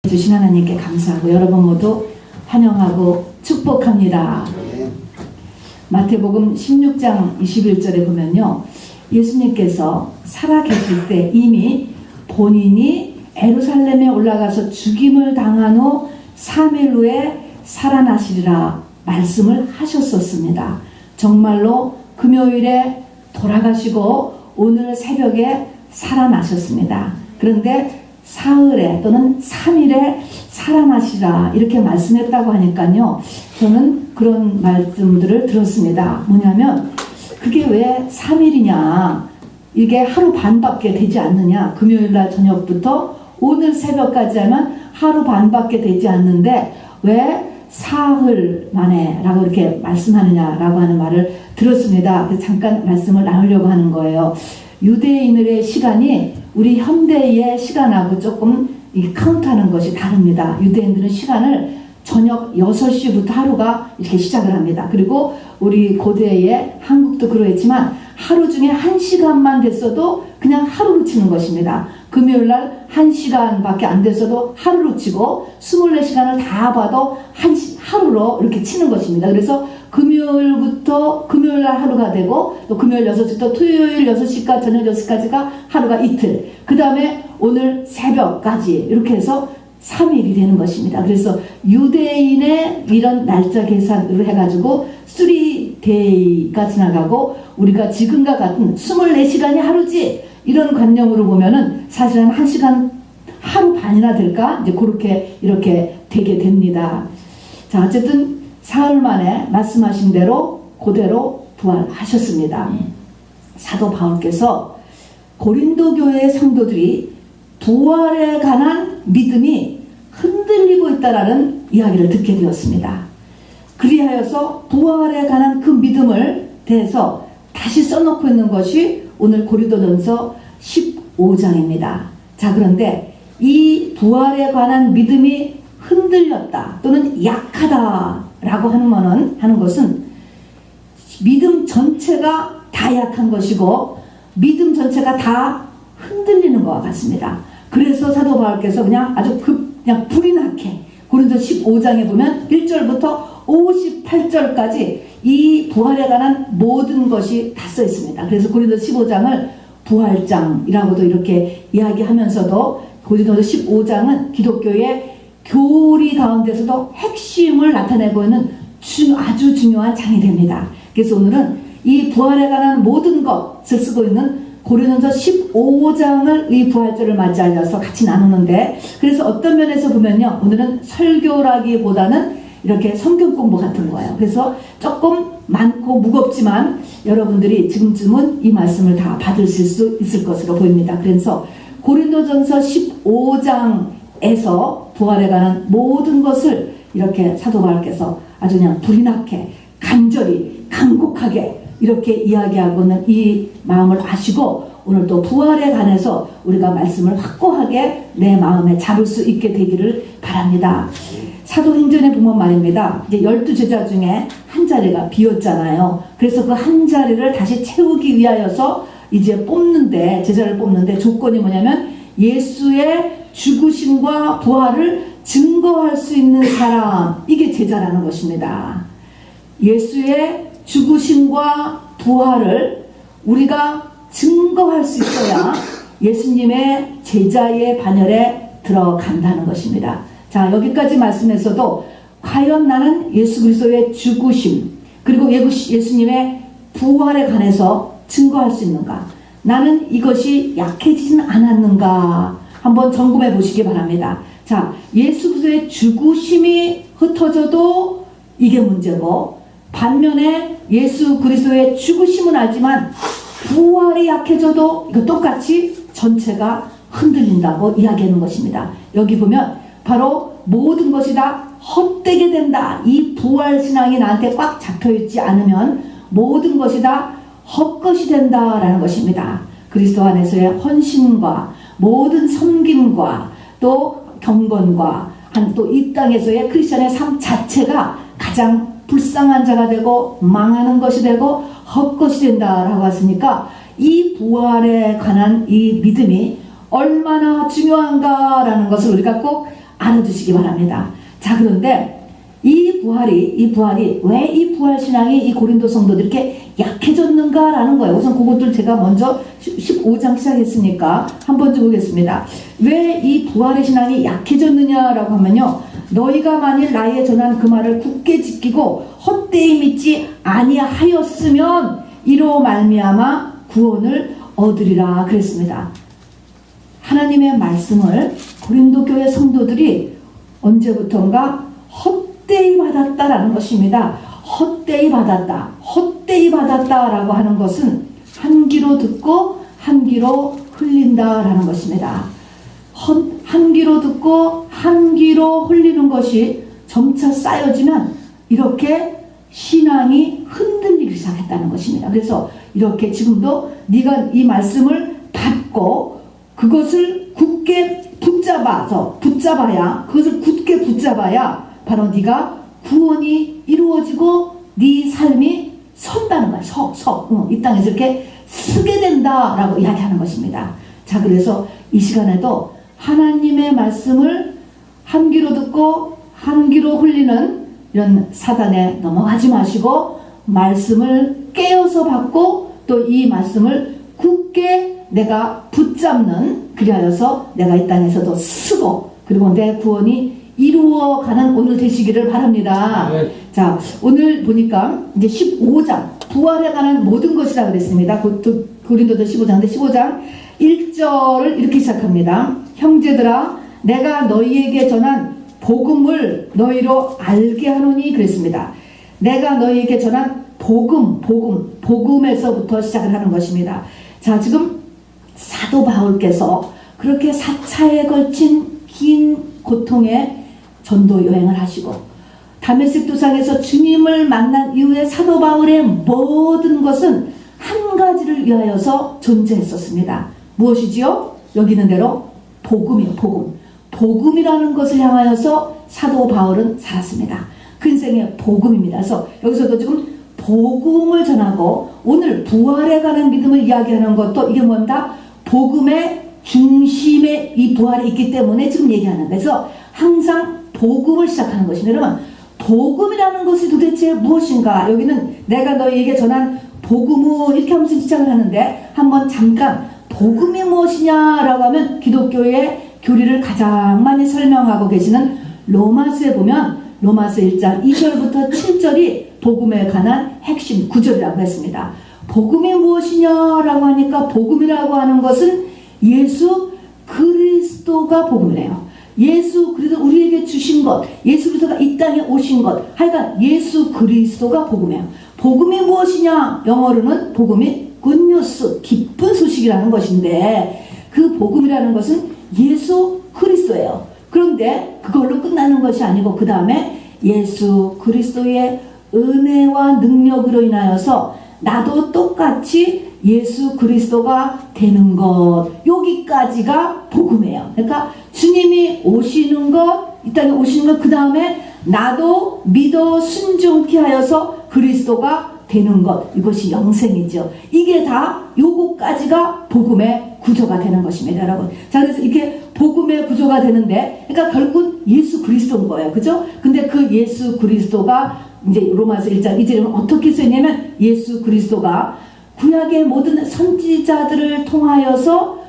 주신 하나님께 감사하고 여러분 모두 환영하고 축복합니다. 마태복음 16장 21절에 보면요, 예수님께서 살아계실 때 이미 본인이 예루살렘에 올라가서 죽임을 당한 후 3일 후에 살아나시리라 말씀을 하셨었습니다. 정말로 금요일에 돌아가시고 오늘 새벽에 살아나셨습니다. 그런데 사흘에 또는 3일에 살아나시라 이렇게 말씀했다고 하니까요, 저는 그런 말씀들을 들었습니다. 뭐냐면 그게 왜 3일이냐, 이게 하루 반밖에 되지 않느냐, 금요일날 저녁부터 오늘 새벽까지 하면 하루 반밖에 되지 않는데 왜 사흘 만에 라고 이렇게 말씀하느냐라고 하는 말을 들었습니다. 그래서 잠깐 말씀을 나누려고 하는 거예요. 유대인들의 시간이 우리 현대의 시간하고 조금 카운트하는 것이 다릅니다. 유대인들은 시간을 저녁 6시부터 하루가 이렇게 시작을 합니다. 그리고 우리 고대의 한국도 그러했지만 하루 중에 1시간만 됐어도 그냥 하루로 치는 것입니다. 금요일날 1시간밖에 안 됐어도 하루로 치고 24시간을 다 봐도 하루로 이렇게 치는 것입니다. 그래서 금요일부터 금요일날 하루가 되고 또 금요일 6시부터 토요일 6시까지 저녁 6시까지가 하루가 이틀, 그 다음에 오늘 새벽까지 이렇게 해서 3일이 되는 것입니다. 그래서 유대인의 이런 날짜 계산으로 해가지고 3데이가 지나가고 우리가 지금과 같은 24시간이 하루지 이런 관념으로 보면은 사실 한 1시간 하루 반이나 될까? 이제 그렇게 이렇게 되게 됩니다. 자, 어쨌든 사흘 만에 말씀하신 대로 그대로 부활하셨습니다. 사도 바울께서 고린도 교회의 성도들이 부활에 관한 믿음이 흔들리고 있다라는 이야기를 듣게 되었습니다. 그리하여서 부활에 관한 그 믿음을 대해서 다시 써놓고 있는 것이 오늘 고린도전서 15장입니다. 자, 그런데 이 부활에 관한 믿음이 흔들렸다 또는 약하다라고 하는 것은 믿음 전체가 다 약한 것이고 믿음 전체가 다 흔들리는 것과 같습니다. 그래서 사도 바울께서 그냥 아주 그냥 불이 나게 고린도 15장에 보면 1절부터 58절까지 이 부활에 관한 모든 것이 다 써 있습니다. 그래서 고린도 15장을 부활장이라고도 이렇게 이야기하면서도 고린도 15장은 기독교의 교리 가운데서도 핵심을 나타내고 있는 아주 중요한 장이 됩니다. 그래서 오늘은 이 부활에 관한 모든 것을 쓰고 있는 고린도전서 15장을 이 부활절을 맞이하여서 같이 나누는데, 그래서 어떤 면에서 보면요, 오늘은 설교라기보다는 이렇게 성경 공부 같은 거예요. 그래서 조금 많고 무겁지만 여러분들이 지금쯤은 이 말씀을 다 받으실 수 있을 것으로 보입니다. 그래서 고린도전서 15장에서 부활에 관한 모든 것을 이렇게 사도 바울께서 아주 그냥 불이 나게 간절히 간곡하게 이렇게 이야기하고는 이 마음을 아시고 오늘 또 부활에 관해서 우리가 말씀을 확고하게 내 마음에 잡을 수 있게 되기를 바랍니다. 사도행전에 보면 말입니다. 이제 12제자 중에 한 자리가 비었잖아요. 그래서 그 한 자리를 다시 채우기 위하여서 이제 제자를 뽑는데 조건이 뭐냐면 예수의 죽으심과 부활을 증거할 수 있는 사람, 이게 제자라는 것입니다. 예수의 죽으심과 부활을 우리가 증거할 수 있어야 예수님의 제자의 반열에 들어간다는 것입니다. 자, 여기까지 말씀에서도 과연 나는 예수 그리스도의 죽으심 그리고 예수님의 부활에 관해서 증거할 수 있는가? 나는 이것이 약해지진 않았는가? 한번 점검해 보시기 바랍니다. 자, 예수 그리스도의 죽으심이 흩어져도 이게 문제고, 반면에 예수 그리스도의 죽으심은 알지만 부활이 약해져도 이거 똑같이 전체가 흔들린다고 이야기하는 것입니다. 여기 보면 바로 모든 것이 다 헛되게 된다. 이 부활 신앙이 나한테 꽉 잡혀있지 않으면 모든 것이 다 헛것이 된다라는 것입니다. 그리스도 안에서의 헌신과 모든 섬김과 또 경건과 또 이 땅에서의 크리스천의 삶 자체가 가장 불쌍한 자가 되고 망하는 것이 되고 헛것이 된다라고 했으니까 이 부활에 관한 이 믿음이 얼마나 중요한가라는 것을 우리가 꼭 알아두시기 바랍니다. 자, 그런데 이 부활이 왜 이 부활 신앙이 이 고린도 성도들 이렇게 약해졌는가라는 거예요. 우선 그것들 제가 먼저 15장 시작했으니까 한번 좀 보겠습니다. 왜 이 부활의 신앙이 약해졌느냐라고 하면요, 너희가 만일 나의 전한 그 말을 굳게 지키고 헛되이 믿지 아니하였으면 이로 말미암아 구원을 얻으리라 그랬습니다. 하나님의 말씀을 고린도 교회 성도들이 언제부턴가 헛되이 받았다라는 것입니다. 헛되이 받았다라고 하는 것은 한 귀로 듣고 한 귀로 흘린다라는 것입니다. 한 귀로 듣고 한 귀로 흘리는 것이 점차 쌓여지면 이렇게 신앙이 흔들리기 시작했다는 것입니다. 그래서 이렇게 지금도 네가 이 말씀을 받고 그것을 굳게 그것을 굳게 붙잡아야 바로 네가 구원이 이루어지고 네 삶이 선다는 거야. 이 땅에서 이렇게 서게 된다라고 이야기하는 것입니다. 자, 그래서 이 시간에도 하나님의 말씀을 한 귀로 듣고 한 귀로 흘리는 이런 사단에 넘어가지 마시고 말씀을 깨어서 받고 또 이 말씀을 굳게 내가 붙잡는, 그리하여서 내가 이 땅에서도 쓰고 그리고 내 구원이 이루어가는 오늘 되시기를 바랍니다. 네. 자, 오늘 보니까 이제 15장 부활에 관한 모든 것이라 그랬습니다. 고린도서 15장인데 15장 1절을 이렇게 시작합니다. 형제들아, 내가 너희에게 전한 복음을 너희로 알게 하노니 그랬습니다. 내가 너희에게 전한 복음에서부터 시작을 하는 것입니다. 자, 지금 사도 바울께서 그렇게 4차에 걸친 긴 고통의 전도 여행을 하시고 다메섹 도상에서 주님을 만난 이후에 사도 바울의 모든 것은 한 가지를 위하여서 존재했었습니다. 무엇이지요? 여기 있는 대로 복음이요. 복음이라는 것을 향하여서 사도 바울은 살았습니다. 그 인생의 복음입니다. 그래서 여기서도 지금 복음을 전하고 오늘 부활에 관한 믿음을 이야기하는 것도 이게 뭔가 복음의 중심에 이 부활이 있기 때문에 지금 얘기하는, 그래서 항상 복음을 시작하는 것입니다. 여러분, 복음이라는 것이 도대체 무엇인가? 여기는 내가 너희에게 전한 복음은 이렇게 하면서 시작을 하는데 한번 잠깐 복음이 무엇이냐라고 하면 기독교의 교리를 가장 많이 설명하고 계시는 로마서에 보면 로마서 1장 2절부터 7절이 복음에 관한 핵심 구절이라고 했습니다. 복음이 무엇이냐라고 하니까 복음이라고 하는 것은 예수 그리스도가 복음이래요. 예수 그리스도 우리에게 주신 것, 예수 그리스도가 이 땅에 오신 것, 하여간 예수 그리스도가 복음이에요. 복음이 무엇이냐? 영어로는 복음이 굿뉴스, 기쁜 소식이라는 것인데 그 복음이라는 것은 예수 그리스도예요. 그런데 그걸로 끝나는 것이 아니고 그 다음에 예수 그리스도의 은혜와 능력으로 인하여서 나도 똑같이 예수 그리스도가 되는 것, 여기까지가 복음이에요. 그러니까 주님이 오시는 것, 이 땅에 오시는 것, 그 다음에 나도 믿어 순종케 하여서 그리스도가 되는 것, 이것이 영생이죠. 이게 다 요거까지가 복음의 구조가 되는 것입니다, 여러분. 자, 그래서 이렇게 복음의 구조가 되는데, 그러니까 결국은 예수 그리스도인 거예요, 그죠? 근데 그 예수 그리스도가 이제 로마서 1장 2절에는 어떻게 쓰였냐면 예수 그리스도가 구약의 모든 선지자들을 통하여서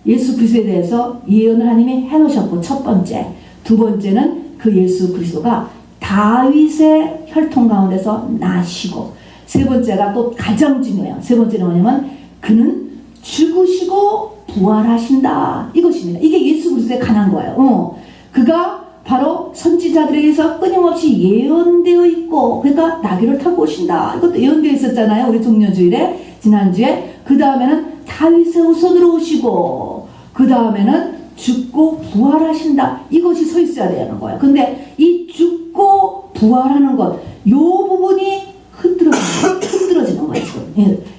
예수 그리스도에 대해서 예언을 하나님이 해놓으셨고, 첫 번째, 두 번째는 그 예수 그리스도가 다윗의 혈통 가운데서 나시고, 세 번째가 또 가장 중요해요. 세 번째는 뭐냐면 그는 죽으시고 부활하신다, 이것입니다. 이게 예수 그리스도에 관한 거예요. 그가 바로 선지자들에게서 끊임없이 예언되어 있고, 그러니까 나귀를 타고 오신다, 이것도 예언되어 있었잖아요, 우리 종려주일에, 지난주에. 그 다음에는 다윗의 후손으로 오시고, 그 다음에는 죽고 부활하신다, 이것이 서 있어야 되는 거예요. 근데 이 죽고 부활하는 것, 요 부분이 흔들어지는 거예요.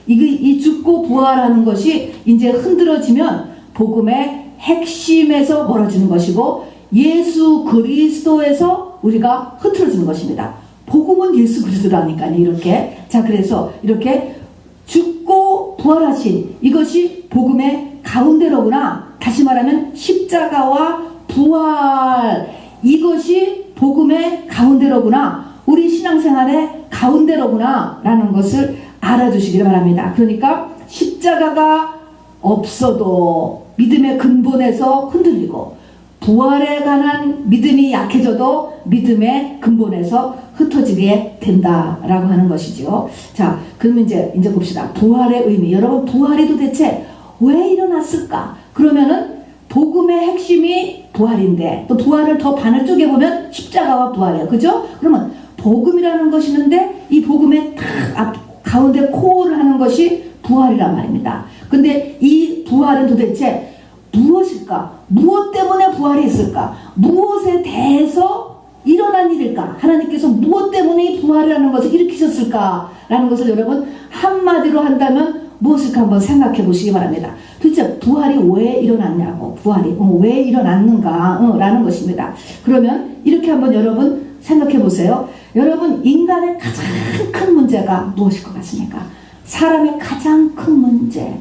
이 죽고 부활하는 것이 이제 흔들어지면 복음의 핵심에서 멀어지는 것이고, 예수 그리스도에서 우리가 흐트러지는 것입니다. 복음은 예수 그리스도라니까요, 이렇게. 자, 그래서 이렇게 죽고 부활하신 이것이 복음의 가운데로구나. 다시 말하면 십자가와 부활, 이것이 복음의 가운데로구나, 우리 신앙생활의 가운데로구나 라는 것을 알아주시기 바랍니다. 그러니까 십자가가 없어도 믿음의 근본에서 흔들리고, 부활에 관한 믿음이 약해져도 믿음의 근본에서 흩어지게 된다라고 하는 것이죠. 자, 그러면 이제 봅시다. 부활의 의미. 여러분, 부활이 도대체 왜 일어났을까? 그러면은 복음의 핵심이 부활인데, 또 부활을 더 반을 쪼개보면 십자가와 부활이에요. 그죠? 그러면 복음이라는 것이 있는데, 이 복음의 가운데 코어를 하는 것이 부활이란 말입니다. 근데 이 부활은 도대체 무엇일까? 무엇 때문에 부활이 있을까? 무엇에 대해서 일어난 일일까? 하나님께서 무엇 때문에 이 부활이라는 것을 일으키셨을까? 라는 것을 여러분 한마디로 한다면 무엇일까 한번 생각해 보시기 바랍니다. 도대체 부활이 왜 일어났냐고, 부활이 왜 일어났는가 라는 것입니다. 그러면 이렇게 한번 여러분 생각해 보세요. 여러분, 인간의 가장 큰 문제가 무엇일 것 같습니까? 사람의 가장 큰 문제,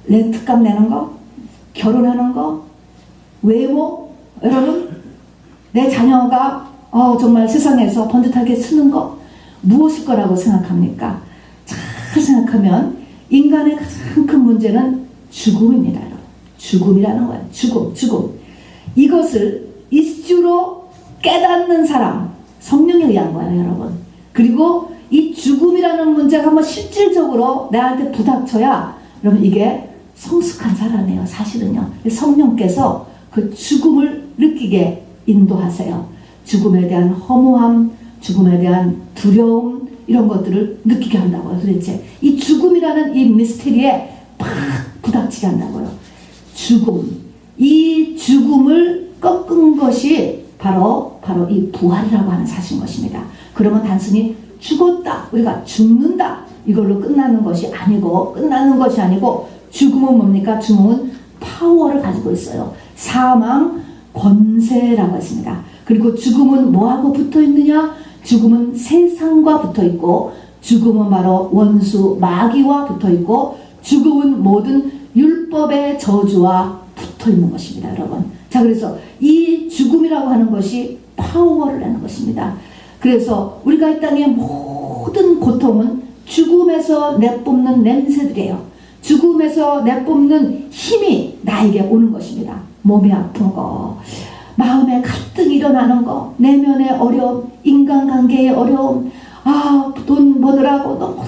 렌트값 내는 거, 결혼하는 거, 외모, 여러분, 내 자녀가 정말 세상에서 번듯하게 쓰는 거, 무엇일 거라고 생각합니까? 잘 생각하면 인간의 가장 큰 문제는 죽음입니다. 여러분. 죽음이라는 거예요. 죽음. 이것을 이슈로 깨닫는 사람, 성령에 의한 거예요, 여러분. 그리고 이 죽음이라는 문제가 한번 실질적으로 나한테 부닥쳐야, 여러분, 이게 성숙한 사람이에요. 사실은요. 성령께서 그 죽음을 느끼게 인도하세요. 죽음에 대한 허무함, 죽음에 대한 두려움, 이런 것들을 느끼게 한다고요. 도대체 이 죽음이라는 이 미스테리에 팍 부닥치게 한다고요. 이 죽음을 꺾은 것이 바로 이 부활이라고 하는 사실인 것입니다. 그러면 단순히 죽었다, 우리가 죽는다, 이걸로 끝나는 것이 아니고, 죽음은 뭡니까? 죽음은 파워를 가지고 있어요. 사망, 권세라고 했습니다. 그리고 죽음은 뭐하고 붙어 있느냐? 죽음은 세상과 붙어 있고, 죽음은 바로 원수 마귀와 붙어 있고, 죽음은 모든 율법의 저주와 붙어 있는 것입니다, 여러분. 자, 그래서 이 죽음이라고 하는 것이 파워를 내는 것입니다. 그래서 우리가 이 땅의 모든 고통은 죽음에서 내뿜는 냄새들이에요. 죽음에서 내뿜는 힘이 나에게 오는 것입니다. 몸이 아픈 거, 마음에 갈등이 일어나는 거, 내면의 어려움, 인간관계의 어려움, 돈 버느라고 너무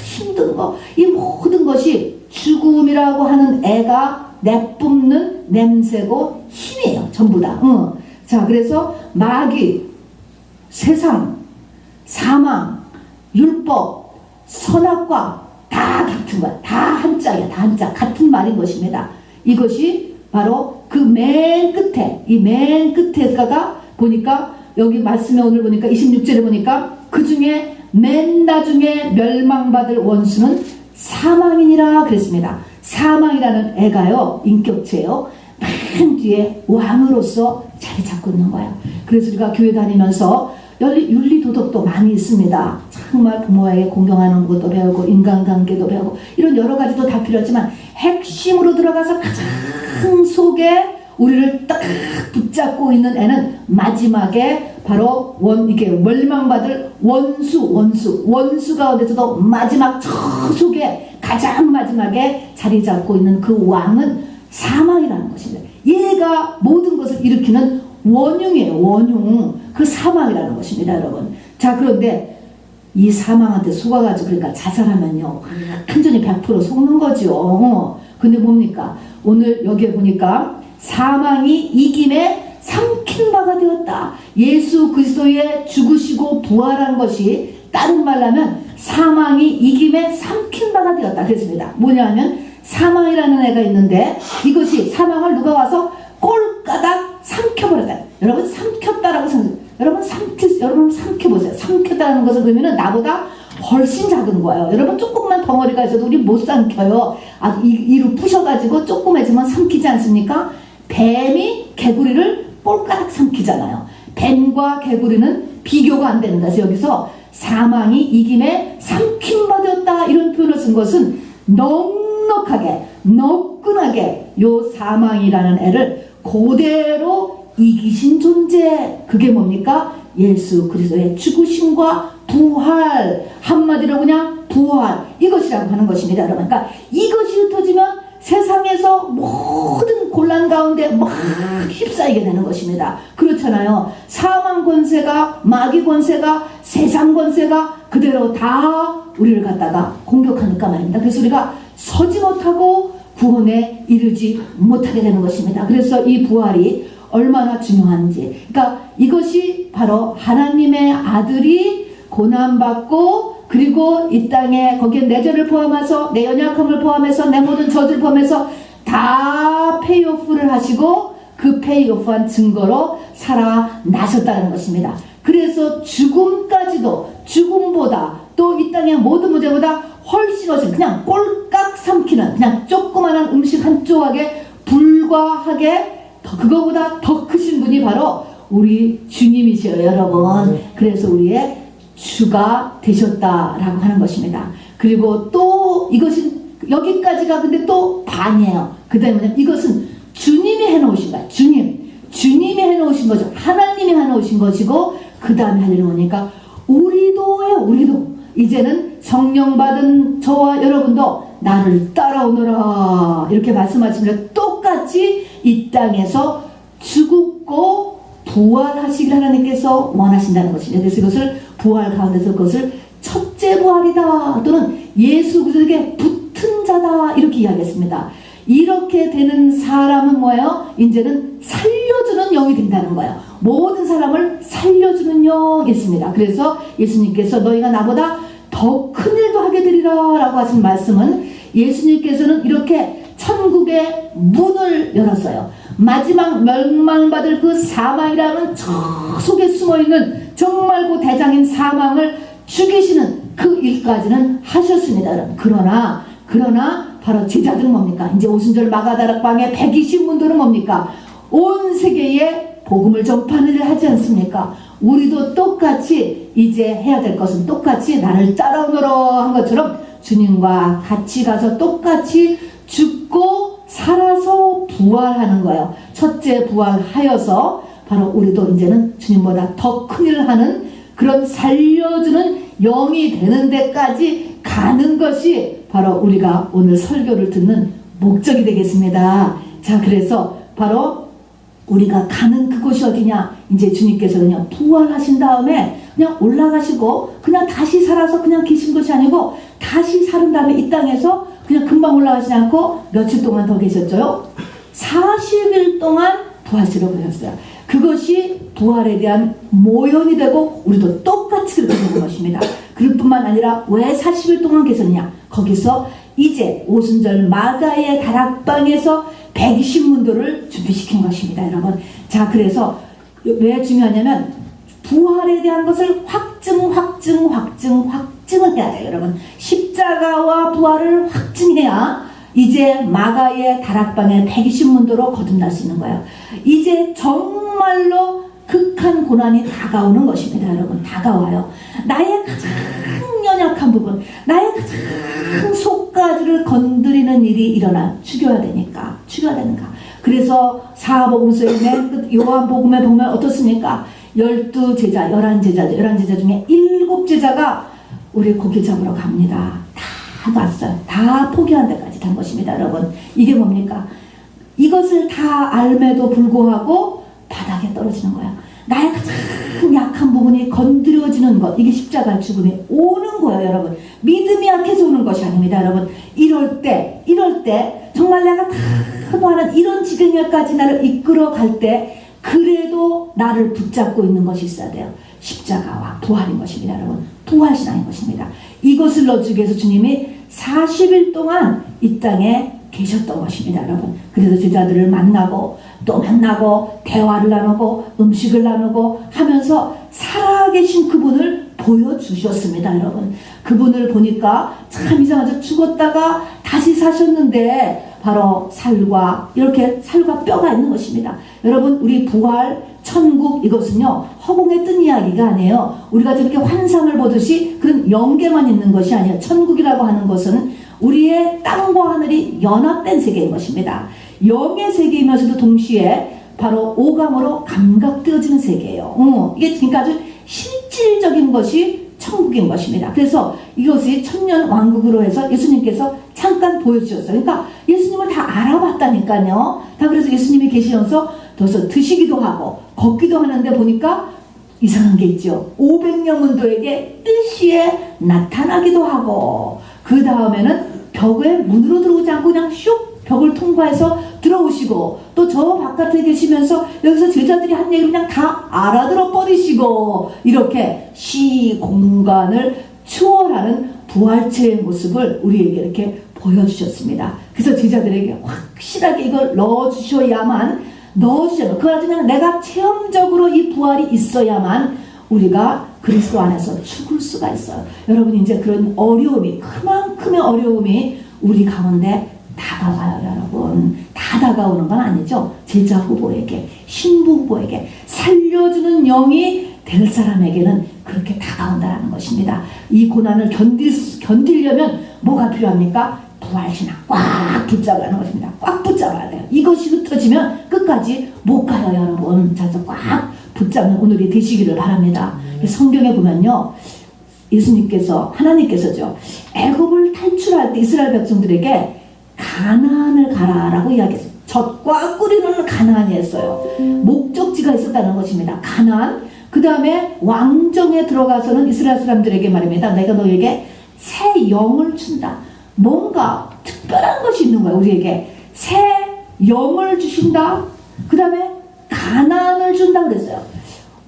힘든 거, 이 모든 것이 죽음이라고 하는 애가 내뿜는 냄새고 힘이에요. 전부 다. 자, 그래서 마귀, 세상, 사망, 율법, 선악과 다 같은 거야. 다 한자야. 다 한자. 같은 말인 것입니다. 이것이 바로 그 맨 끝에, 이 맨 끝에가 보니까, 여기 말씀에 오늘 보니까 26절에 보니까 그 중에 맨 나중에 멸망받을 원수는 사망이니라 그랬습니다. 사망이라는 애가요, 인격체요, 맨 뒤에 왕으로서 자리 잡고 있는 거예요. 그래서 우리가 교회 다니면서 윤리 도덕도 많이 있습니다. 정말 부모에게 공경하는 것도 배우고, 인간관계도 배우고, 이런 여러 가지도 다 필요하지만 핵심으로 들어가서 가장 속에 우리를 딱 붙잡고 있는 애는 마지막에 바로 이렇게 멸망받을 원수 가운데서도 마지막 저 속에 가장 마지막에 자리 잡고 있는 그 왕은 사망이라는 것입니다. 얘가 모든 것을 일으키는 원흉이에요. 원흉. 그 사망이라는 것입니다, 여러분. 자, 그런데 이 사망한테 속아가지고, 그러니까 자살하면요, 완전히 100% 속는 거죠. 근데 뭡니까? 오늘 여기에 보니까 사망이 이김에 삼킨 바가 되었다. 예수 그리스도의 죽으시고 부활한 것이, 다른 말로 하면 사망이 이김에 삼킨 바가 되었다. 그랬습니다. 뭐냐면 사망이라는 애가 있는데, 이것이 사망을 누가 와서 꼴까닥 삼켜버렸다. 여러분, 삼켰다라고 생각해요. 여러분 삼켜보세요. 삼켰다는 것은 의미는 나보다 훨씬 작은 거예요. 여러분, 조금만 덩어리가 있어도 우리 못 삼켜요. 이로 부셔가지고 조그매지만 삼키지 않습니까? 뱀이 개구리를 꼴까닥 삼키잖아요. 뱀과 개구리는 비교가 안 되는 거죠. 여기서 사망이 이김에 삼킨 바 되었다, 이런 표현을 쓴 것은 넉넉하게, 너끈하게 요 사망이라는 애를 그대로 이기신 존재, 그게 뭡니까? 예수 그리스도의 죽으심과 부활, 한마디로 그냥 부활, 이것이라고 하는 것입니다, 여러분. 그러니까 이것이 흩어지면 세상에서 모든 곤란 가운데 막 휩싸이게 되는 것입니다. 그렇잖아요. 사망 권세가, 마귀 권세가, 세상 권세가 그대로 다 우리를 갖다가 공격하니까 말입니다. 그래서 우리가 서지 못하고 구원에 이르지 못하게 되는 것입니다. 그래서 이 부활이 얼마나 중요한지, 그러니까 이것이 바로 하나님의 아들이 고난받고, 그리고 이 땅에 거기에 내 죄를 포함해서, 내 연약함을 포함해서, 내 모든 저주를 포함해서 다 페이오프를 하시고 그 페이오프한 증거로 살아나셨다는 것입니다. 그래서 죽음까지도, 죽음보다 또 이 땅의 모든 문제보다 훨씬 그냥 꼴깍 삼키는, 그냥 조그만한 음식 한 조각에 불과하게 그거보다 더 크신 분이 바로 우리 주님이셔요, 여러분. 그래서 우리의 주가 되셨다라고 하는 것입니다. 그리고 또 이것은 여기까지가 근데 또 반이에요. 그 다음에 이것은 주님이 해놓으신 거야. 주님이 해놓으신 거죠. 하나님이 해놓으신 것이고, 그 다음에 할 일은 뭐니까 우리도 이제는 성령 받은 저와 여러분도 나를 따라오너라 이렇게 말씀하시면 똑같이 이 땅에서 죽고 부활하시길 하나님께서 원하신다는 것입니다. 그래서 이것을 부활 가운데서 그것을 첫째 부활이다, 또는 예수 그리스도에게 붙은 자다, 이렇게 이야기했습니다. 이렇게 되는 사람은 뭐예요? 이제는 살려주는 영이 된다는 거예요. 모든 사람을 살려주는 영이 있습니다. 그래서 예수님께서 너희가 나보다 더 큰 일도 하게 되리라 라고 하신 말씀은, 예수님께서는 이렇게 천국의 문을 열었어요. 마지막 멸망받을 그 사망이라는 저 속에 숨어있는 정말 그 대장인 사망을 죽이시는 그 일까지는 하셨습니다, 여러분. 그러나 바로 제자들은 뭡니까? 이제 오순절 마가다락방의 120문도는 뭡니까? 온 세계에 복음을 전파하는 일을 하지 않습니까? 우리도 똑같이 이제 해야 될 것은 똑같이 나를 따라오너라 한 것처럼 주님과 같이 가서 똑같이 죽고 살아서 부활하는 거예요. 첫째 부활하여서 바로 우리도 이제는 주님보다 더 큰 일을 하는 그런 살려주는 영이 되는 데까지 가는 것이 바로 우리가 오늘 설교를 듣는 목적이 되겠습니다. 자, 그래서 바로 우리가 가는 그곳이 어디냐? 이제 주님께서는요, 부활하신 다음에 그냥 올라가시고 그냥 다시 살아서 그냥 계신 것이 아니고, 다시 살은 다음에 이 땅에서 그냥 금방 올라가시지 않고 며칠 동안 더 계셨죠? 40일 동안 부활시로 보셨어요. 그것이 부활에 대한 모형이 되고 우리도 똑같이 그렇게 되는 것입니다. 그럴 뿐만 아니라 왜 40일 동안 계셨냐? 거기서 이제 오순절 마가의 다락방에서 120문도를 준비시킨 것입니다, 여러분. 자, 그래서 왜 중요하냐면 부활에 대한 것을 확증을 해야 돼요, 여러분. 십자가와 부활을 확증해야 이제 마가의 다락방에 120문도로 거듭날 수 있는 거예요. 이제 정말로 극한 고난이 다가오는 것입니다, 여러분. 다가와요. 나의 가장 연약한 부분, 나의 가장 속가지를 건드리는 일이 일어나 죽여야 되니까. 그래서 사복음서의 맨 끝 요한복음에 보면 어떻습니까? 12제자, 11제자죠. 11제자 중에 7제자가 우리 고기 잡으러 갑니다. 다 봤어요. 다 포기한 데까지 간 것입니다, 여러분. 이게 뭡니까? 이것을 다 알매도 불구하고 바닥에 떨어지는 거예요. 나의 가장 약한 부분이 건드려지는 것, 이게 십자가의 죽음이 오는 거예요, 여러분. 믿음이 약해서 오는 것이 아닙니다, 여러분. 이럴 때 정말 내가 다 하는 이런 지경에까지 나를 이끌어 갈 때 그래도 나를 붙잡고 있는 것이 있어야 돼요. 십자가와 부활인 것입니다, 여러분. 부활신앙인 것입니다. 이것을 넣어주기 위해서 주님이 40일 동안 이 땅에 계셨던 것입니다, 여러분. 그래서 제자들을 만나고 또 만나고 대화를 나누고 음식을 나누고 하면서 살아계신 그분을 보여주셨습니다, 여러분. 그분을 보니까 참 이상하죠. 죽었다가 다시 사셨는데 바로 살과 뼈가 있는 것입니다. 여러분, 우리 부활, 천국, 이것은요 허공에 뜬 이야기가 아니에요. 우리가 저렇게 환상을 보듯이 그런 영계만 있는 것이 아니에요. 천국이라고 하는 것은 우리의 땅과 하늘이 연합된 세계인 것입니다. 영의 세계이면서도 동시에 바로 오감으로 감각되어지는 세계예요. 이게 그러니까 아주 실질적인 것이 천국인 것입니다. 그래서 이것이 천년 왕국으로 해서 예수님께서 잠깐 보여주셨어요. 그러니까 예수님을 다 알아봤다니까요. 다 그래서 예수님이 계시면서 더서 드시기도 하고 걷기도 하는데 보니까 이상한 게 있죠. 500명 문도에게 뜻시에 나타나기도 하고 그 다음에는 벽에 문으로 들어오지 않고 그냥 슉 벽을 통과해서 들어오시고 또 저 바깥에 계시면서 여기서 제자들이 한 얘기를 그냥 다 알아들어 버리시고 이렇게 시 공간을 초월하는 부활체의 모습을 우리에게 이렇게 보여주셨습니다. 그래서 제자들에게 확실하게 이걸 넣어주셔야만 그걸 그냥 내가 체험적으로 이 부활이 있어야만 우리가 그리스도 안에서 죽을 수가 있어요. 여러분 이제 그런 어려움이 그만큼의 어려움이 우리 가운데 다가와요. 여러분 다 다가오는 건 아니죠. 제자 후보에게 신부 후보에게 살려주는 영이 될 사람에게는 그렇게 다가온다는 것입니다. 이 고난을 견디려면 뭐가 필요합니까? 부활신앙 꽉 붙잡아야 것입니다. 꽉 붙잡아야 돼요. 이것이 흩어지면 끝까지 못 가요. 여러분 자서 꽉 붙잡는 오늘이 되시기를 바랍니다. 성경에 보면요 예수님께서 하나님께서죠 애굽을 탈출할 때 이스라엘 백성들에게 가나안을 가라라고 이야기했어요. 젖과 꿀이는 가나안이었어요. 목적지가 있었다는 것입니다. 가나안. 그 다음에 왕정에 들어가서는 이스라엘 사람들에게 말입니다. 내가 너에게 새 영을 준다. 뭔가 특별한 것이 있는 거예요. 우리에게 새 영을 주신다. 그 다음에 가나안을 준다 그랬어요.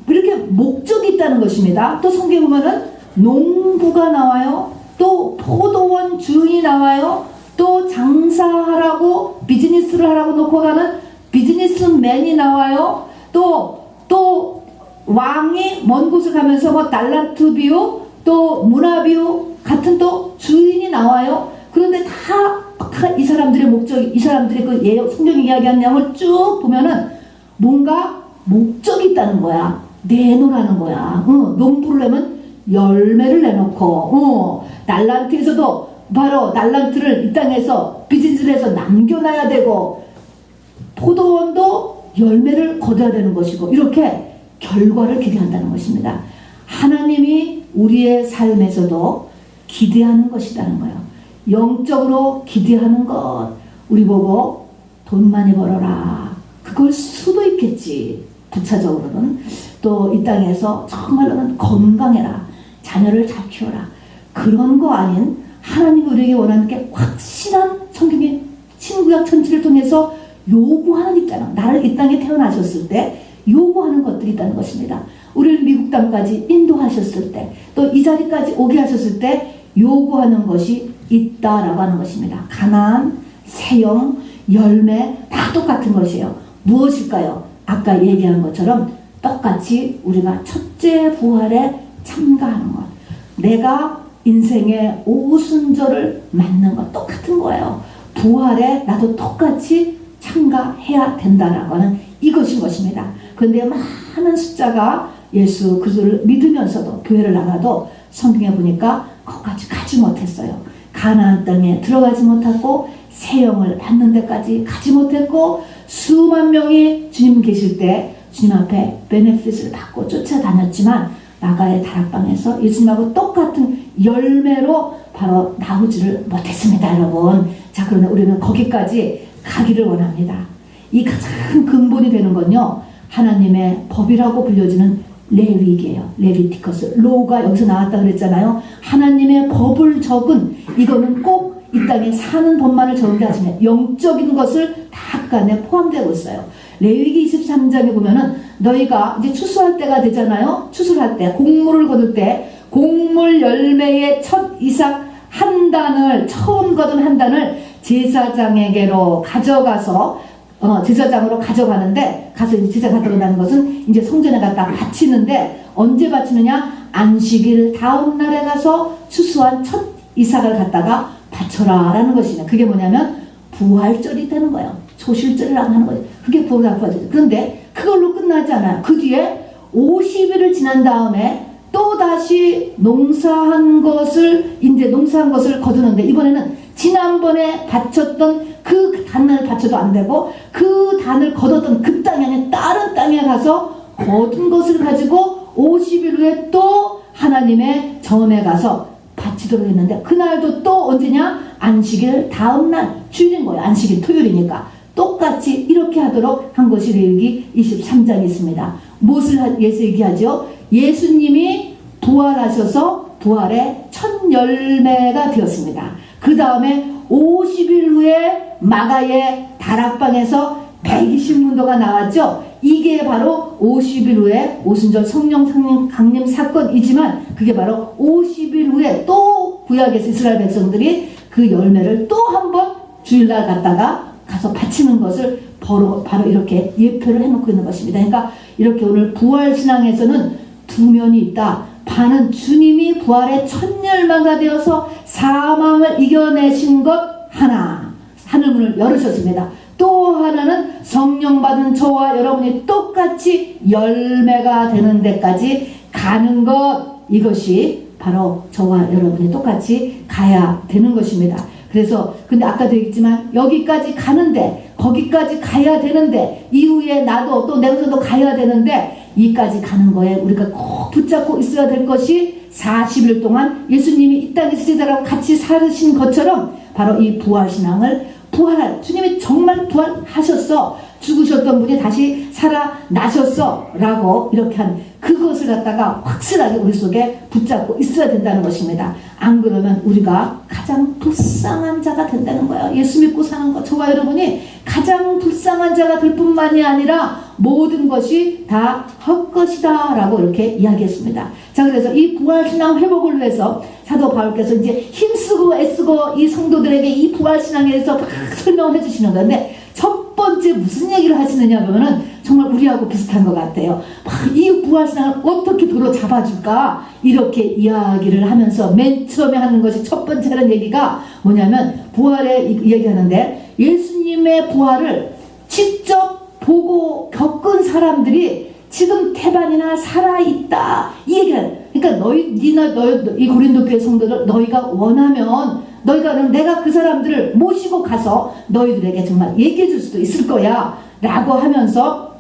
이렇게 목적이 있다는 것입니다. 또 성경에 보면은 농부가 나와요. 또 포도원 주인이 나와요. 또 장사하라고 비즈니스를 하라고 놓고 가는 비즈니스맨이 나와요. 또 왕이 먼 곳을 가면서 뭐 달란트 비유 또 문화 비유 같은 또 주인이 나와요. 그런데 다 이 사람들의 목적이 이 사람들의 그 성경이 이야기한 내용을 쭉 보면은 뭔가 목적이 있다는 거야. 내놓으라는 거야. 농부를 내면 열매를 내놓고 달란트에서도 바로 달란트를 이 땅에서 비즈니스를 해서 남겨놔야 되고 포도원도 열매를 거둬야 되는 것이고 이렇게 결과를 기대한다는 것입니다. 하나님이 우리의 삶에서도 기대하는 것이라는 거예요. 영적으로 기대하는 것. 우리 보고 돈 많이 벌어라. 그걸 수도 있겠지. 부차적으로는. 또 이 땅에서 정말로는 건강해라. 자녀를 잘 키워라. 그런 거 아닌 하나님이 우리에게 원하는 게 확실한 성경의 신구약 천지를 통해서 요구하는 입장. 나를 이 땅에 태어나셨을 때 요구하는 것들이 있다는 것입니다. 우리를 미국 땅까지 인도하셨을 때 또 이 자리까지 오게 하셨을 때 요구하는 것이 있다라고 하는 것입니다. 가나안, 새영, 열매 다 똑같은 것이에요. 무엇일까요? 아까 얘기한 것처럼 똑같이 우리가 첫째 부활에 참가하는 것. 내가 인생의 오순절을 맞는 것 똑같은 거예요. 부활에 나도 똑같이 참가해야 된다라고 하는 이것인 것입니다. 그런데 많은 숫자가 예수 그리스도를 믿으면서도 교회를 나가도 성경에 보니까 거기까지 가지 못했어요. 가나안 땅에 들어가지 못하고 새 영을 받는 데까지 가지 못했고 수만 명이 주님 계실 때 주님 앞에 베네핏을 받고 쫓아다녔지만 나가의 다락방에서 예수님하고 똑같은 열매로 바로 나오지를 못했습니다. 여러분. 자, 그러나 우리는 거기까지 가기를 원합니다. 이 가장 근본이 되는 건요 하나님의 법이라고 불려지는 레위기예요. 레비티커스. 로가 여기서 나왔다 그랬잖아요. 하나님의 법을 적은 이거는 꼭 이 땅에 사는 법만을 적은 게 아니라 영적인 것을 다 그 안에 포함되고 있어요. 레위기 23장에 보면은 너희가 이제 추수할 때가 되잖아요. 추수할 때 곡물을 거둘 때 곡물 열매의 첫 이삭 한 단을 처음 거둔 한 단을 제사장에게로 가져가서 제사장으로 가져가는데 가서 이제 제사 갖다 놓는다는 것은 이제 성전에 갖다 바치는데 언제 바치느냐? 안식일 다음 날에 가서 추수한 첫 이삭을 갖다가 바쳐라 라는 것이냐. 그게 뭐냐면 부활절이 되는 거예요. 초실절을 안 하는 거예요. 그게 부활절. 그런데 그걸로 끝나지 않아요. 그 뒤에 50일을 지난 다음에 또 다시 농사한 것을 거두는데 이번에는 지난번에 바쳤던 그 단을 바쳐도 안 되고 그 단을 거뒀던 그 땅이 아닌 다른 땅에 가서 거둔 것을 가지고 50일 후에 또 하나님의 전에 가서 바치도록 했는데 그날도 또 언제냐? 안식일 다음날 주일인 거예요. 안식일 토요일이니까 똑같이 이렇게 하도록 한 것이 레위기 23장에 있습니다. 무엇을 얘기하죠? 예수님이 부활하셔서 부활의 첫 열매가 되었습니다. 그 다음에 50일 후에 마가의 다락방에서 120문도가 나왔죠. 이게 바로 50일 후에 오순절 성령 강림 사건이지만 그게 바로 50일 후에 또 구약에서 이스라엘 백성들이 그 열매를 또 한 번 주일날 갔다가 가서 바치는 것을 바로 이렇게 예표를 해놓고 있는 것입니다. 그러니까 이렇게 오늘 부활신앙에서는 두 면이 있다. 반은 주님이 부활의 첫 열매가 되어서 사망을 이겨내신 것 하나, 하늘문을 열으셨습니다. 또 하나는 성령 받은 저와 여러분이 똑같이 열매가 되는 데까지 가는 것, 이것이 바로 저와 여러분이 똑같이 가야 되는 것입니다. 그래서 근데 아까도 얘기했지만 여기까지 가는데 거기까지 가야 되는데 이후에 나도 또 내가도 가야 되는데 이까지 가는 거에 우리가 꼭 붙잡고 있어야 될 것이 40일 동안 예수님이 이 땅에서 제자들하고 같이 살으신 것처럼 바로 이 부활신앙을 주님이 정말 부활하셨어, 죽으셨던 분이 다시 살아나셨어 라고 이렇게 한 그것을 갖다가 확실하게 우리 속에 붙잡고 있어야 된다는 것입니다. 안 그러면 우리가 가장 불쌍한 자가 된다는 거예요. 예수 믿고 사는 것, 저와 여러분이 가장 불쌍한 자가 될 뿐만이 아니라 모든 것이 다 헛것이다 라고 이렇게 이야기했습니다. 자, 그래서 이 부활신앙 회복을 위해서 사도 바울께서 이제 힘쓰고 애쓰고 이 성도들에게 이 부활신앙에 대해서 막 설명을 해주시는 건데 첫 번째 무슨 얘기를 하시느냐 하면은 정말 우리하고 비슷한 것 같아요. 이 부활신앙을 어떻게 도로 잡아줄까 이렇게 이야기를 하면서 맨 처음에 하는 것이 첫 번째 하는 얘기가 뭐냐면 부활에 얘기하는데 예수님의 부활을 직접 보고 겪은 사람들이 지금 태반이나 살아있다 이 얘기를. 그러니까 이 고린도 교회 성도들 너희가 원하면 너희가 그럼 내가 그 사람들을 모시고 가서 너희들에게 정말 얘기해 줄 수도 있을 거야 라고 하면서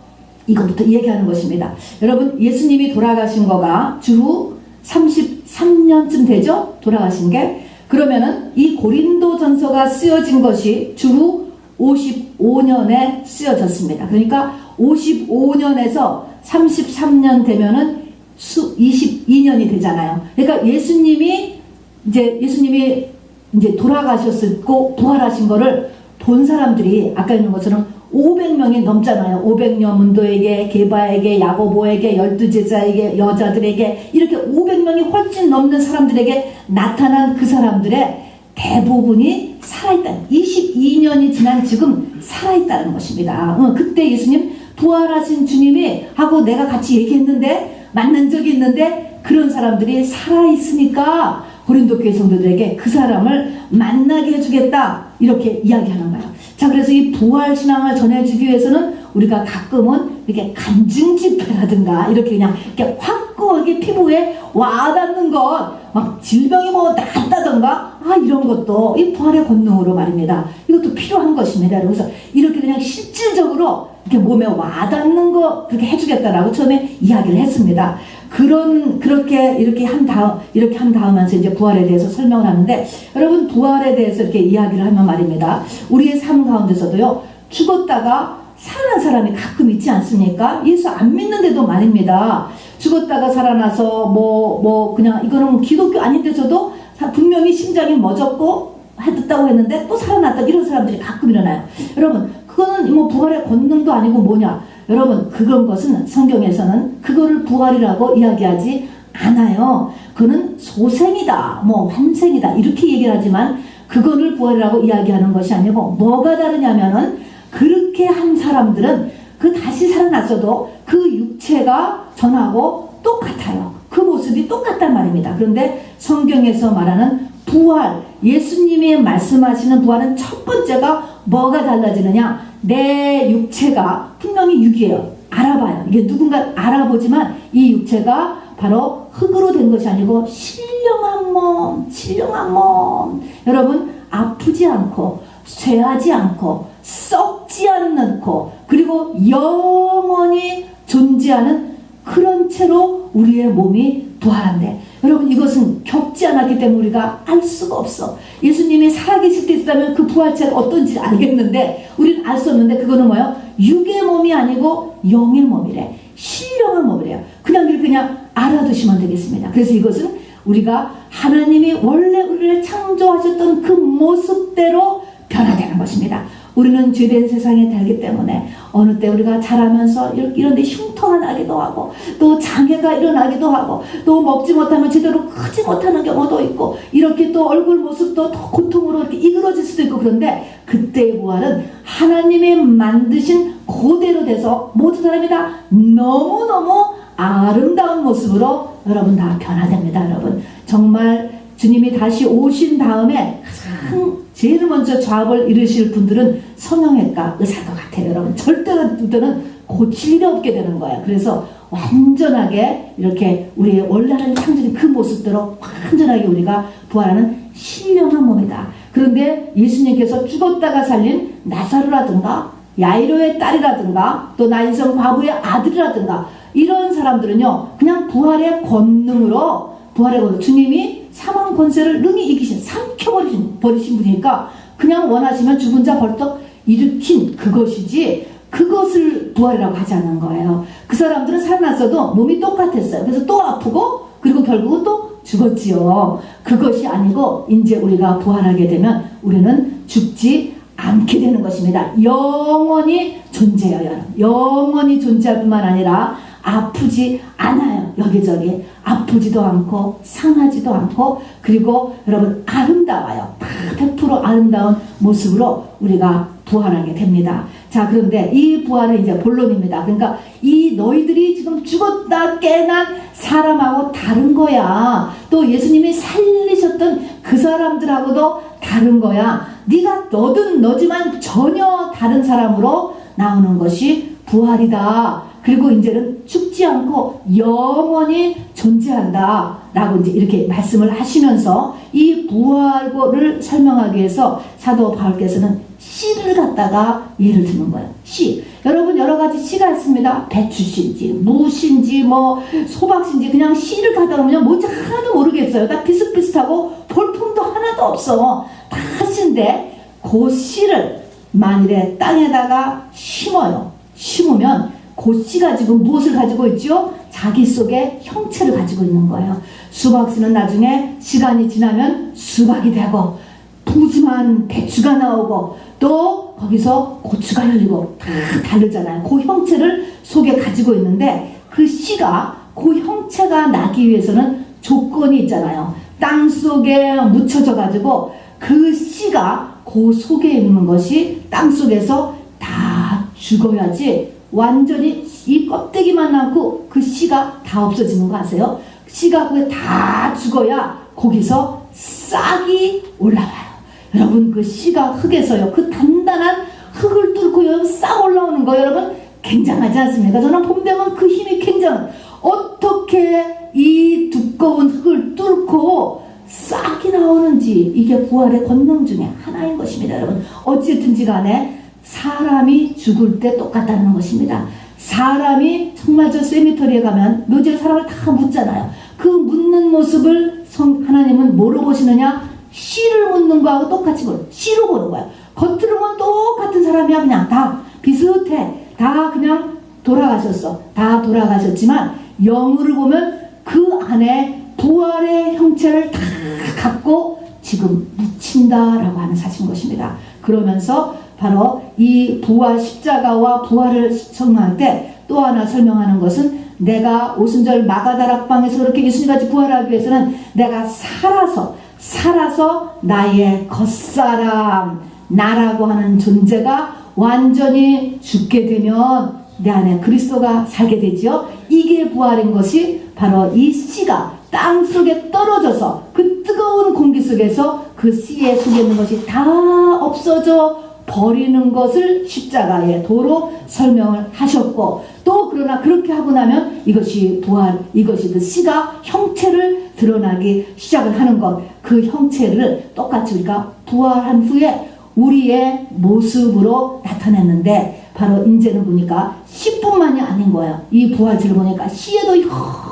이것부터 얘기하는 것입니다. 여러분 예수님이 돌아가신 거가 주후 33년쯤 되죠? 돌아가신 게. 그러면은 이 고린도 전서가 쓰여진 것이 주후 55년에 쓰여졌습니다. 그러니까 55년에서 33년 되면은 22년이 되잖아요. 그러니까 예수님이 이제 돌아가셨고 부활하신 거를 본 사람들이 아까 있는 것처럼 500명이 넘잖아요. 500여 문도에게, 게바에게, 야고보에게, 12제자에게, 여자들에게 이렇게 500명이 훨씬 넘는 사람들에게 나타난 그 사람들의 대부분이 살아있다. 22년이 지난 지금 살아있다는 것입니다. 그때 예수님 부활하신 주님이 하고 내가 같이 얘기했는데 만난 적이 있는데 그런 사람들이 살아있으니까 고린도 교회 성도들에게 그 사람을 만나게 해주겠다 이렇게 이야기하는 거예요. 자, 그래서 이 부활신앙을 전해주기 위해서는 우리가 가끔은 이렇게 간증 집회라든가 이렇게 그냥 이렇게 확고하게 피부에 와닿는 것, 막 질병이 뭐 낫다던가 이런 것도 이 부활의 권능으로 말입니다. 이것도 필요한 것입니다. 그래서 이렇게 그냥 실질적으로 이렇게 몸에 와닿는 거 그렇게 해주겠다라고 처음에 이야기를 했습니다. 이렇게 한 다음에서 이제 부활에 대해서 설명을 하는데, 여러분 부활에 대해서 이렇게 이야기를 하면 말입니다. 우리의 삶 가운데서도요, 죽었다가 살아난 사람이 가끔 있지 않습니까? 예수 안 믿는데도 말입니다. 죽었다가 살아나서 그냥 이거는 기독교 아닌데서도 분명히 심장이 멎었고 했다고 했는데 또 살아났다 이런 사람들이 가끔 일어나요. 여러분 그거는 부활의 권능도 아니고 뭐냐? 여러분 그런 것은 성경에서는 그거를 부활이라고 이야기하지 않아요. 그거는 소생이다, 환생이다 이렇게 얘기를 하지만 그거를 부활이라고 이야기하는 것이 아니고 뭐가 다르냐면은 그렇게 한 사람들은 그 다시 살아났어도 그 육체가 전하고 똑같아요. 그 모습이 똑같단 말입니다. 그런데 성경에서 말하는 부활, 예수님이 말씀하시는 부활은 첫 번째가 뭐가 달라지느냐? 내 육체가 분명히 육이에요. 알아봐요. 이게 누군가 알아보지만 이 육체가 바로 흙으로 된 것이 아니고 신령한 몸. 여러분 아프지 않고 쇠하지 않고 썩지 않고 그리고 영원히 존재하는 그런 채로 우리의 몸이 부활한대. 여러분, 이것은 겪지 않았기 때문에 우리가 알 수가 없어. 예수님이 살아계실 때 있다면 그 부활체가 어떤지 알겠는데 우리는 알 수 없는데, 그거는 뭐예요? 육의 몸이 아니고 영의 몸이래. 신령한 몸이래요. 그냥 알아두시면 되겠습니다. 그래서 이것은 우리가 하나님이 원래 우리를 창조하셨던 그 모습대로 변화되는 것입니다. 우리는 죄된 세상에 살기 때문에 어느 때 우리가 자라면서 이런데 흉터가 나기도 하고 또 장애가 일어나기도 하고 또 먹지 못하면 제대로 크지 못하는 경우도 있고 이렇게 또 얼굴 모습도 더 고통으로 이렇게 이그러질 수도 있고, 그런데 그때의 부활은 하나님이 만드신 그대로 돼서 모든 사람이 다 너무너무 아름다운 모습으로 여러분 다 변화됩니다. 여러분, 정말 주님이 다시 오신 다음에 가장 제일 먼저 좌업을 이루실 분들은 성형외과 의사인 것 같아요. 여러분, 절대로 그들은 고칠 일이 없게 되는 거예요. 그래서 완전하게 이렇게 우리의 원래 하나님 창조된 그 모습대로 완전하게 우리가 부활하는 신령한 몸이다. 그런데 예수님께서 죽었다가 살린 나사로라든가 야이로의 딸이라든가 또 나인성 과부의 아들이라든가 이런 사람들은요, 그냥 부활의 권능으로 주님이 사망 권세를 능히 이기신, 삼켜버리신 분이니까 그냥 원하시면 죽은 자 벌떡 일으킨 그것이지 그것을 부활이라고 하지 않는 거예요. 그 사람들은 살아났어도 몸이 똑같았어요. 그래서 또 아프고 그리고 결국은 또 죽었지요. 그것이 아니고 이제 우리가 부활하게 되면 우리는 죽지 않게 되는 것입니다. 영원히 존재해요. 여러분, 영원히 존재할 뿐만 아니라 아프지 않아요. 여기저기 아프지도 않고 상하지도 않고, 그리고 여러분 아름다워요. 100% 아름다운 모습으로 우리가 부활하게 됩니다. 자, 그런데 이 부활은 이제 본론입니다. 그러니까 이 너희들이 지금 죽었다 깨난 사람하고 다른 거야. 또 예수님이 살리셨던 그 사람들하고도 다른 거야. 너든 너지만 전혀 다른 사람으로 나오는 것이 부활이다. 그리고 이제는 죽지 않고 영원히 존재한다 라고 이제 이렇게 말씀을 하시면서 이 부활을 설명하기 위해서 사도 바울께서는 씨를 갖다가 예를 드는 거예요. 씨. 여러분, 여러 가지 씨가 있습니다. 배추씨인지 무씨인지 뭐 소박씨인지 그냥 씨를 갖다 놓으면 뭔지 하나도 모르겠어요. 다 비슷비슷하고 볼품도 하나도 없어. 다 씨인데 그 씨를 만일에 땅에다가 심으면 그 씨가 지금 무엇을 가지고 있죠? 자기 속에 형체를 가지고 있는 거예요. 수박씨는 나중에 시간이 지나면 수박이 되고 푸짐한 배추가 나오고 또 거기서 고추가 열리고 다 다르잖아요. 그 형체를 속에 가지고 있는데 그 씨가 그 형체가 나기 위해서는 조건이 있잖아요. 땅 속에 묻혀져 가지고 그 씨가 그 속에 있는 것이 땅 속에서 다 죽어야지 완전히 이 껍데기만 남고 그 씨가 다 없어지는 거 아세요? 씨가 그게 다 죽어야 거기서 싹이 올라와요. 여러분, 그 씨가 흙에서요, 그 단단한 흙을 뚫고 싹 올라오는 거 여러분 굉장하지 않습니까? 저는 봄되면 그 힘이 굉장한, 어떻게 이 두꺼운 흙을 뚫고 싹이 나오는지 이게 부활의 권능 중에 하나인 것입니다. 여러분, 어찌든지 간에 사람이 죽을 때 똑같다는 것입니다. 사람이 정말 저 세미터리에 가면 묘지에 사람을 다 묻잖아요. 그 묻는 모습을 하나님은 뭐로 보시느냐? 씨를 묻는 거하고 똑같이 씨로 보는 거야. 겉으로 보면 똑같은 사람이야. 그냥 다 비슷해. 다 그냥 돌아가셨어. 다 돌아가셨지만 영으로 보면 그 안에 부활의 형체를 다 갖고 지금 묻힌다라고 하는 사실인 것입니다. 그러면서 바로 이 부활 십자가와 부활을 설명할 때 또 하나 설명하는 것은, 내가 오순절 마가다락방에서 그렇게 예수님같이 부활하기 위해서는 내가 살아서 나의 겉사람 나라고 하는 존재가 완전히 죽게 되면 내 안에 그리스도가 살게 되죠. 이게 부활인 것이 바로 이 씨가 땅 속에 떨어져서 그 뜨거운 공기 속에서 그 씨에 속에 있는 것이 다 없어져 버리는 것을 십자가의 도로 설명을 하셨고, 또 그러나 그렇게 하고 나면 이것이 부활, 이것이 그 씨가 형체를 드러나기 시작을 하는 것, 그 형체를 똑같이 우리가 부활한 후에 우리의 모습으로 나타냈는데, 바로 이제는 보니까 씨뿐만이 아닌 거예요. 이 부활체를 보니까 씨에도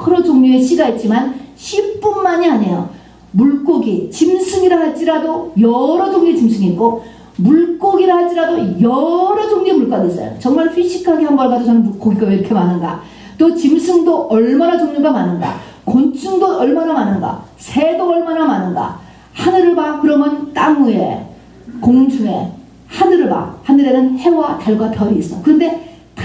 여러 종류의 씨가 있지만 씨뿐만이 아니에요. 물고기, 짐승이라 할지라도 여러 종류의 짐승이 있고, 물고기라 할지라도 여러 종류의 물고기가 있어요. 정말 피식하게 한 번 봐도 저는 물고기가 왜 이렇게 많은가, 또 짐승도 얼마나 종류가 많은가, 곤충도 얼마나 많은가, 새도 얼마나 많은가. 하늘을 봐, 그러면 땅 위에, 공중에, 하늘을 봐, 하늘에는 해와 달과 별이 있어. 그런데 다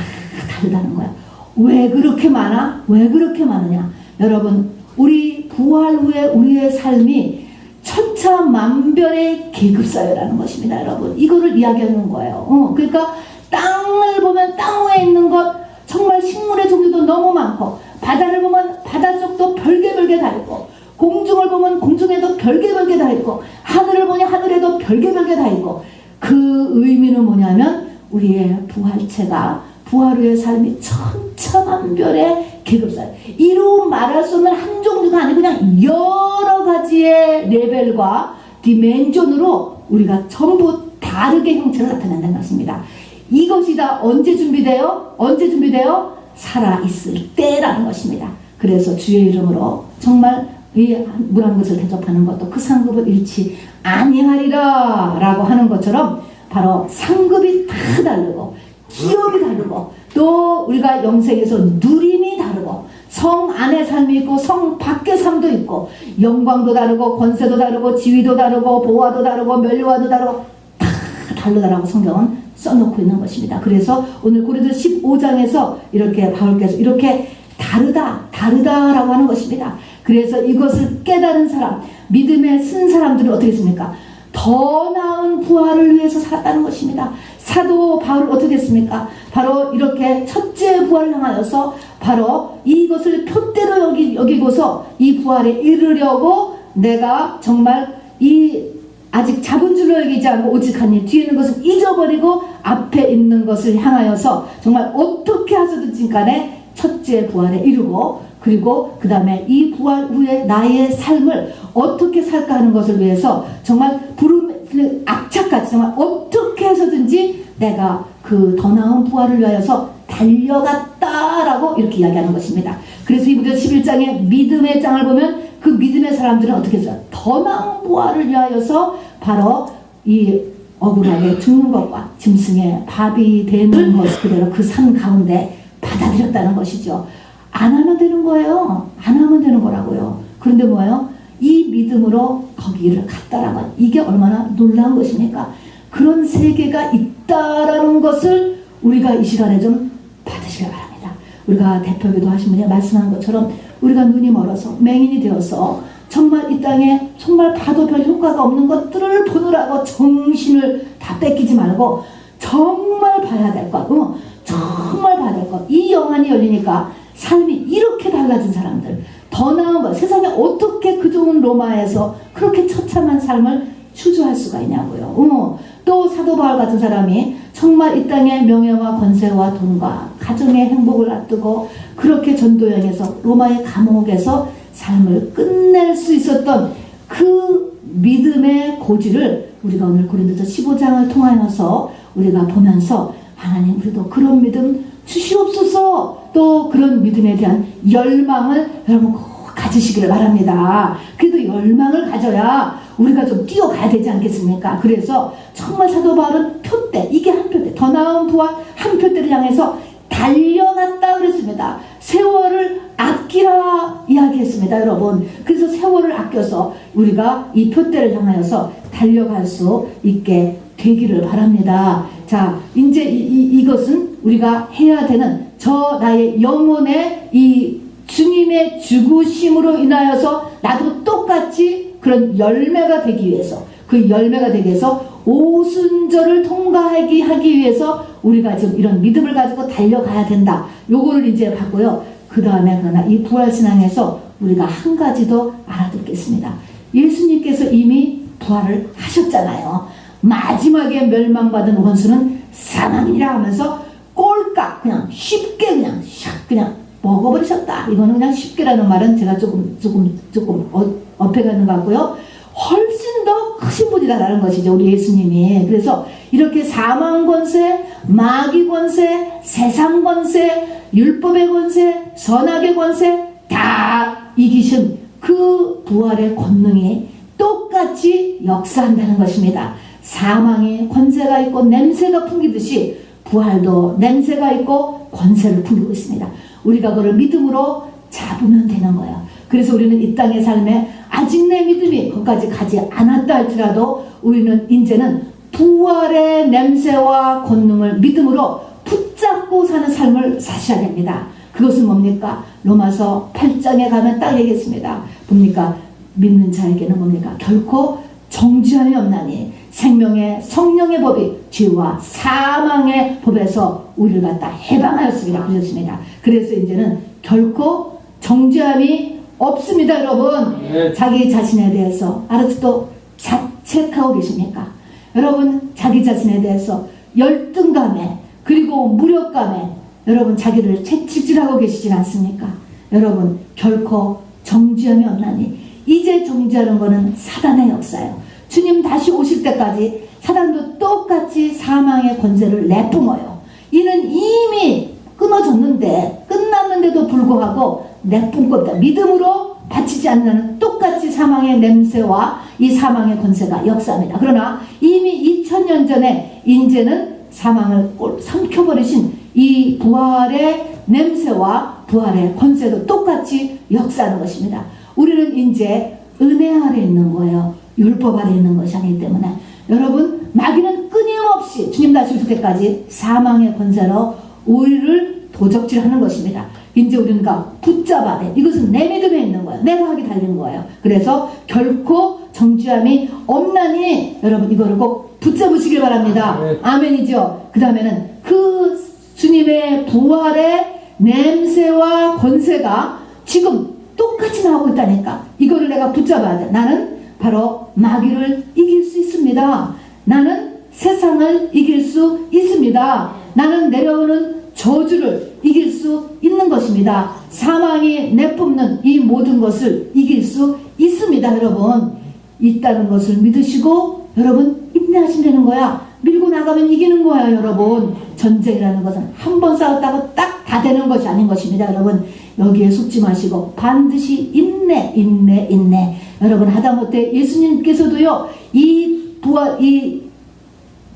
다르다는 거야. 왜 그렇게 많아? 왜 그렇게 많으냐? 여러분, 우리 부활 후에 우리의 삶이 천차만별의 계급사회라는 것입니다. 여러분, 이거를 이야기하는 거예요. 그러니까 땅을 보면 땅 위에 있는 것, 정말 식물의 종류도 너무 많고, 바다를 보면 바닷속도 별개 다 있고, 공중을 보면 공중에도 별개 다 있고, 하늘을 보니 하늘에도 별개 다 있고. 그 의미는 뭐냐면 우리의 부활체가, 부활 후의 삶이 천차만별의 계급사회, 이루 말할 수 없는 한 종류가 아니고 그냥 여러 가지의 레벨과 디멘전으로 우리가 전부 다르게 형체를 나타낸다는 것입니다. 이것이 다 언제 준비돼요? 언제 준비돼요? 살아있을 때라는 것입니다. 그래서 주의 이름으로 정말 이 물 한 그릇을 대접하는 것도 그 상급을 잃지 아니하리라 라고 하는 것처럼, 바로 상급이 다 다르고 기업이 다르고, 또 우리가 영생에서 누림이 다르고, 성 안의 삶이 있고 성 밖의 삶도 있고, 영광도 다르고 권세도 다르고 지위도 다르고 보화도 다르고 면류관도 다르고 다 다르다라고 성경은 써놓고 있는 것입니다. 그래서 오늘 고린도 15장에서 이렇게 바울께서 이렇게 다르다라고 하는 것입니다. 그래서 이것을 깨달은 사람, 믿음에 쓴 사람들은 어떻게 했습니까? 더 나은 부활을 위해서 살았다는 것입니다. 사도 바울은 어떻게 했습니까? 바로 이렇게 첫째 부활을 향하여서 바로 이것을 표대로 여기고서 이 부활에 이르려고, 내가 정말 이 아직 잡은 줄로 여기지 않고 오직 하니 뒤에 있는 것을 잊어버리고 앞에 있는 것을 향하여서 정말 어떻게 하서든지 간에 첫째 부활에 이르고, 그리고 그 다음에 이 부활 후에 나의 삶을 어떻게 살까 하는 것을 위해서 정말 악착같이 정말 어떻게 해서든지 내가 그 더 나은 부활을 위하여서 달려갔다라고 이렇게 이야기하는 것입니다. 그래서 이브리서 11장의 믿음의 장을 보면 그 믿음의 사람들은 어떻게 했어요? 더 나은 부활을 위하여서 바로 이 억울하게 죽는 것과 짐승의 밥이 되는 것 그대로 그 삶 가운데 받아들였다는 것이죠. 안 하면 되는 거예요. 안 하면 되는 거라고요. 그런데 뭐예요? 이 믿음으로 거기를 갔다라고. 이게 얼마나 놀라운 것입니까? 그런 세계가 있다라는 것을 우리가 이 시간에 좀 받으시길 바랍니다. 우리가 대표기도 하신 분이 말씀한 것처럼 우리가 눈이 멀어서 맹인이 되어서 정말 이 땅에 정말 봐도 별 효과가 없는 것들을 보느라고 정신을 다 뺏기지 말고 정말 봐야 될 것, 정말 봐야 될 것. 이 영안이 열리니까 삶이 이렇게 달라진 사람들, 더 나은 것, 세상에 어떻게 그 좋은 로마에서 그렇게 처참한 삶을 추주할 수가 있냐고요. 또 사도 바울 같은 사람이 정말 이 땅의 명예와 권세와 돈과 가정의 행복을 놔두고 그렇게 전도여행에서 로마의 감옥에서 삶을 끝낼 수 있었던 그 믿음의 고지를 우리가 오늘 고린도서 15장을 통하여서 우리가 보면서, 하나님 우리도 그런 믿음 주시옵소서, 또 그런 믿음에 대한 열망을 여러분 꼭 가지시기를 바랍니다. 그래도 열망을 가져야 우리가 좀 뛰어가야 되지 않겠습니까? 그래서 정말 사도 바울은 표대, 이게 한 표대, 더 나은 부활 한 표대를 향해서 달려갔다 그랬습니다. 세월을 아끼라 이야기했습니다, 여러분. 그래서 세월을 아껴서 우리가 이 표대를 향하여서 달려갈 수 있게 되기를 바랍니다. 자, 이제 이것은 우리가 해야 되는 저 나의 영혼의 이 주님의 죽으심으로 인하여서 나도 똑같이 그런 열매가 되기 위해서, 그 열매가 되기 위해서 오순절을 통과하기 위해서 우리가 지금 이런 믿음을 가지고 달려가야 된다. 요거를 이제 봤고요. 그 다음에 그러나 이 부활신앙에서 우리가 한 가지 더 알아듣겠습니다. 예수님께서 이미 부활을 하셨잖아요. 마지막에 멸망받은 원수는 사망이라 하면서 꼴깍 그냥 쉽게 그냥 먹어버리셨다. 이거는 그냥 쉽게라는 말은 제가 조금 어폐가는 것 같고요. 훨씬 더 크신 분이다라는 것이죠, 우리 예수님이. 그래서 이렇게 사망 권세, 마귀 권세, 세상 권세, 율법의 권세, 선악의 권세 다 이기신 그 부활의 권능이 똑같이 역사한다는 것입니다. 사망에 권세가 있고 냄새가 풍기듯이 부활도 냄새가 있고 권세를 풍기고 있습니다. 우리가 그걸 믿음으로 잡으면 되는 거예요. 그래서 우리는 이 땅의 삶에 아직 내 믿음이 거기까지 가지 않았다 할지라도 우리는 이제는 부활의 냄새와 권능을 믿음으로 붙잡고 사는 삶을 사셔야 됩니다. 그것은 뭡니까? 로마서 8장에 가면 딱 얘기했습니다. 뭡니까? 믿는 자에게는 뭡니까? 결코 정죄함이 없나니 생명의 성령의 법이 죄와 사망의 법에서 우리를 갖다 해방하였습니다. 그러셨습니다. 그래서 이제는 결코 정죄함이 없습니다. 여러분, 네. 자기 자신에 대해서 아직도 자책하고 계십니까? 여러분, 자기 자신에 대해서 열등감에 그리고 무력감에 여러분 자기를 채찍질하고 계시진 않습니까? 여러분, 결코 정죄함이 없나니 이제 정죄하는 것은 사단의 역사예요. 주님 다시 오실 때까지 사단도 똑같이 사망의 권세를 내뿜어요. 이는 이미 끊어졌는데 끝났는데도 불구하고 내뿜고 있다. 믿음으로 바치지 않는 똑같이 사망의 냄새와 이 사망의 권세가 역사합니다. 그러나 이미 2000년 전에 이제는 사망을 삼켜버리신 이 부활의 냄새와 부활의 권세도 똑같이 역사하는 것입니다. 우리는 이제 은혜 아래 있는 거예요. 율법 아래 있는 것이 아니기 때문에 여러분, 마귀는 끊임없이 주님 다시 오실 때까지 사망의 권세로 우리를 도적질하는 것입니다. 이제 우리가 붙잡아야 돼. 이것은 내 믿음에 있는 거예요. 내가 하기 달린 거예요. 그래서 결코 정죄함이 없나니 여러분 이거를 꼭 붙잡으시길 바랍니다. 네. 아멘이죠. 그 다음에는 그 주님의 부활의 냄새와 권세가 지금 똑같이 나오고 있다니까. 이거를 내가 붙잡아야 돼. 나는 바로 마귀를 이길 수 있습니다. 나는 세상을 이길 수 있습니다. 나는 내려오는 저주를 이길 수 있는 것입니다. 사망이 내뿜는 이 모든 것을 이길 수 있습니다. 여러분, 있다는 것을 믿으시고 여러분 인내하시면 되는 거야. 밀고 나가면 이기는 거야. 여러분, 전쟁이라는 것은 한 번 싸웠다고 딱 다 되는 것이 아닌 것입니다. 여러분, 여기에 속지 마시고 반드시 인내. 여러분, 하다못해 예수님께서도요, 이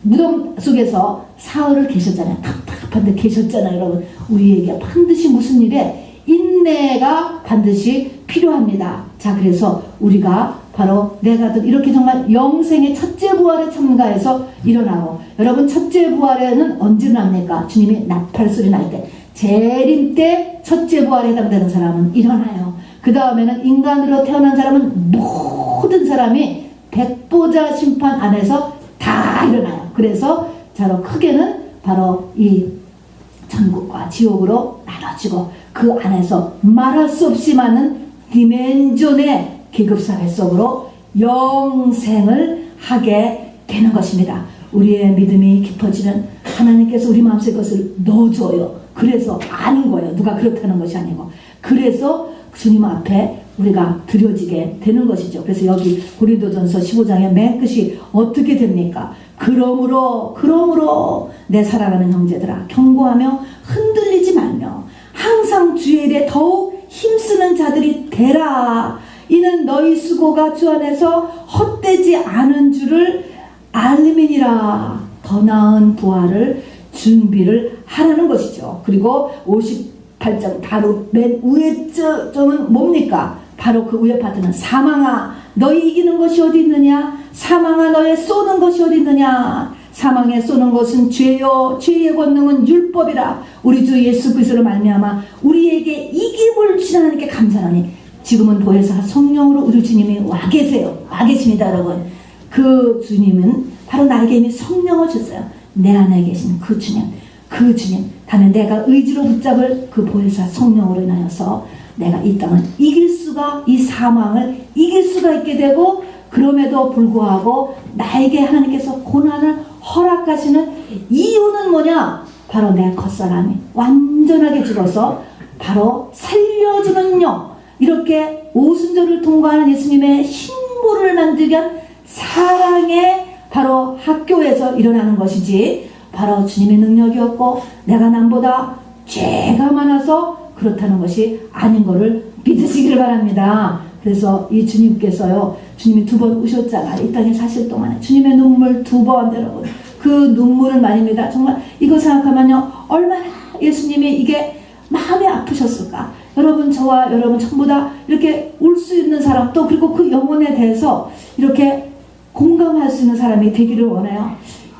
무덤 속에서 사흘을 계셨잖아요. 답답한데 계셨잖아요. 여러분, 우리에게 반드시 무슨 일에 인내가 반드시 필요합니다. 자, 그래서 우리가 바로 내가 이렇게 정말 영생의 첫째 부활에 참가해서 일어나고, 여러분, 첫째 부활에는 언제 일어납니까? 주님이 나팔 소리 날 때, 재림 때 첫째 부활에 해당되는 사람은 일어나요. 그 다음에는 인간으로 태어난 사람은 모든 사람이 백보자 심판 안에서 다 일어나요. 그래서 바로 크게는 바로 이 천국과 지옥으로 나눠지고 그 안에서 말할 수 없이 많은 디멘전의 계급사회 속으로 영생을 하게 되는 것입니다. 우리의 믿음이 깊어지면 하나님께서 우리 마음속에 것을 넣어줘요. 그래서 아는 거예요. 누가 그렇다는 것이 아니고. 그래서 주님 앞에 우리가 드려지게 되는 것이죠. 그래서 여기 고린도전서 15장의 맨 끝이 어떻게 됩니까? 그러므로 내 사랑하는 형제들아, 경고하며 흔들리지 말며 항상 주의 일에 더욱 힘쓰는 자들이 되라. 이는 너희 수고가 주 안에서 헛되지 않은 줄을 알림이니라. 더 나은 부활을 준비를 하라는 것이죠. 그리고 58장 바로 맨 위에 점은 뭡니까? 바로 그 위에 파트는 사망아 너희 이기는 것이 어디 있느냐? 사망아 너의 쏘는 것이 어디 있느냐? 사망에 쏘는 것은 죄요 죄의 권능은 율법이라. 우리 주 예수 그리스도로 말미암아 우리에게 이김을 주신 하나님께 감사하니 지금은 보혜사 성령으로 우리 주님이 와 계세요. 와 계십니다. 여러분, 그 주님은 바로 나에게 이미 성령을 줬어요. 내 안에 계신 그 주님 다음에 내가 의지로 붙잡을 그 보혜사 성령으로 인하여서 내가 이 땅을 이길 수가, 이 사망을 이길 수가 있게 되고, 그럼에도 불구하고 나에게 하나님께서 고난을 허락하시는 이유는 뭐냐? 바로 내 겉사람이 완전하게 죽어서 바로 살려주는 영, 이렇게 오순절을 통과하는 예수님의 신부를 만들기 위한 사랑의 바로 학교에서 일어나는 것이지, 바로 주님의 능력이었고 내가 남보다 죄가 많아서 그렇다는 것이 아닌 것을 믿으시기를 바랍니다. 그래서 이 주님께서요, 주님이 2번 우셨잖아요. 이 땅에 사실 동안에 주님의 눈물 2번, 여러분 그 눈물은 말입니다. 정말 이거 생각하면요, 얼마나 예수님이 이게 마음이 아프셨을까. 여러분, 저와 여러분 전부 다 이렇게 울 수 있는 사람, 또 그리고 그 영혼에 대해서 이렇게 공감할 수 있는 사람이 되기를 원해요.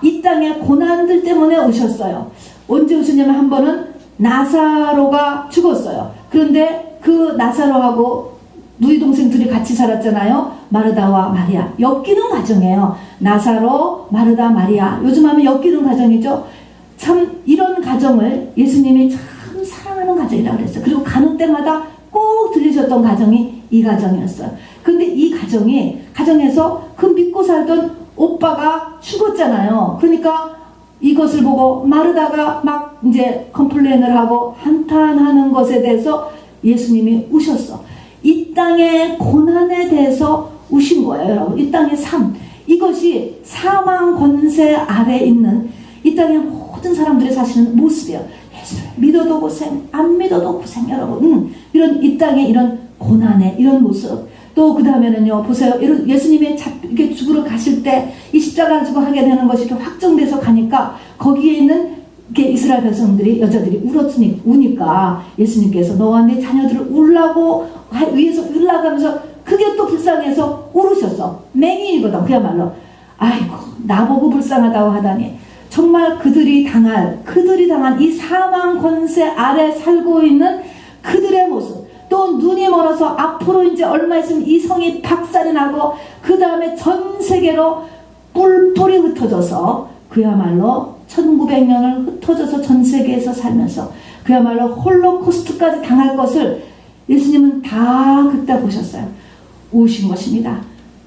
이 땅에 고난들 때문에 오셨어요. 언제 오셨냐면 한 번은 나사로가 죽었어요. 그런데 그 나사로하고 누이 동생 둘이 같이 살았잖아요. 마르다와 마리아. 엮이는 가정이에요. 나사로, 마르다, 마리아. 요즘 하면 엮이는 가정이죠. 참 이런 가정을 예수님이 참 사랑하는 가정이라고 그랬어요. 그리고 가는 때마다 꼭 들리셨던 가정이 이 가정이었어요. 근데 이 가정에서 그 믿고 살던 오빠가 죽었잖아요. 그러니까 이것을 보고 마르다가 막 이제 컴플레인을 하고 한탄하는 것에 대해서 예수님이 우셨어. 이 땅의 고난에 대해서 우신 거예요, 여러분. 이 땅의 삶, 이것이 사망 권세 아래 있는 이 땅의 모든 사람들이 사시는 모습이에요. 믿어도 고생, 안 믿어도 고생, 여러분. 이런 이 땅의 이런 고난의 이런 모습. 또 그 다음에는요, 보세요. 예수님이 이렇게 죽으러 가실 때 이 십자가를 지고 하게 되는 것이 이렇게 확정돼서 가니까 거기에 있는 이렇게 이스라엘 백성들이, 여자들이 우니까 예수님께서 너와 네 자녀들을 울라고 위에서 올라가면서 그게 또 불쌍해서 울으셨어. 맹인이거든, 그야말로. 아이고, 나보고 불쌍하다고 하다니. 정말 그들이 당한 이 사망 권세 아래 살고 있는 그들의 모습, 또 눈이 멀어서 앞으로 이제 얼마 있으면 이 성이 박살이 나고 그 다음에 전 세계로 뿔뿔이 흩어져서 그야말로 1900년을 흩어져서 전 세계에서 살면서 그야말로 홀로코스트까지 당할 것을 예수님은 다 그때 보셨어요. 우신 것입니다.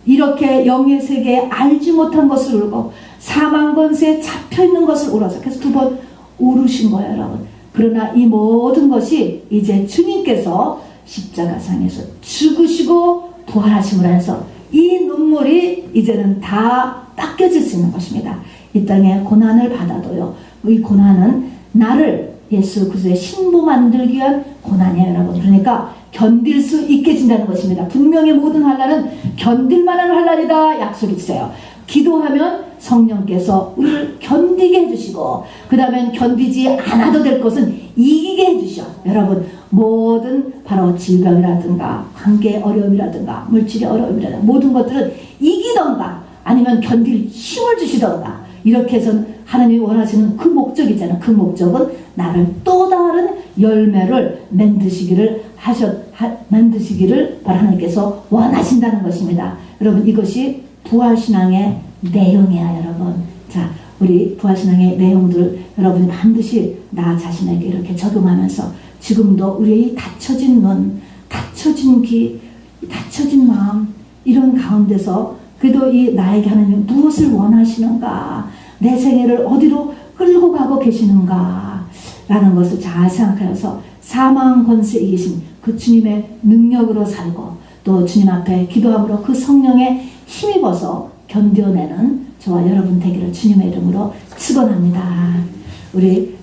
이렇게 영의 세계에 알지 못한 것을 울고 사망 권세에 잡혀있는 것을 울어서 그래서 2번 울으신 거예요, 여러분. 그러나 이 모든 것이 이제 주님께서 십자가상에서 죽으시고 부활하심으로 해서 이 눈물이 이제는 다 닦여질 수 있는 것입니다. 이 땅에 고난을 받아도요, 이 고난은 나를 예수 그리스도의 신부 만들기 위한 고난이에요, 여러분. 그러니까 견딜 수 있게 진다는 것입니다. 분명히 모든 환난은 견딜만한 환난이다 약속해 주세요. 기도하면 성령께서 우리를 견디게 해주시고, 그 다음엔 견디지 않아도 될 것은 이기게 해주셔. 여러분, 모든 바로 질병이라든가 관계 어려움이라든가 물질의 어려움이라든가 모든 것들은 이기던가 아니면 견딜 힘을 주시던가, 이렇게 해서 하나님이 원하시는 그 목적이잖아요. 그 목적은 나를 또 다른 열매를 만드시기를 바로 하나님께서 원하신다는 것입니다. 여러분, 이것이 부활신앙의 내용이야, 여러분. 자, 우리 부활신앙의 내용들 여러분이 반드시 나 자신에게 이렇게 적용하면서 지금도 우리의 닫혀진 눈, 닫혀진 귀, 닫혀진 마음, 이런 가운데서 그래도 이 나에게 하나님 무엇을 원하시는가, 내 생애를 어디로 끌고 가고 계시는가 라는 것을 잘 생각하여서 사망 권세 이기신 그 주님의 능력으로 살고, 또 주님 앞에 기도함으로 그 성령에 힘입어서 견뎌내는 저와 여러분 되기를 주님의 이름으로 축원합니다. 우리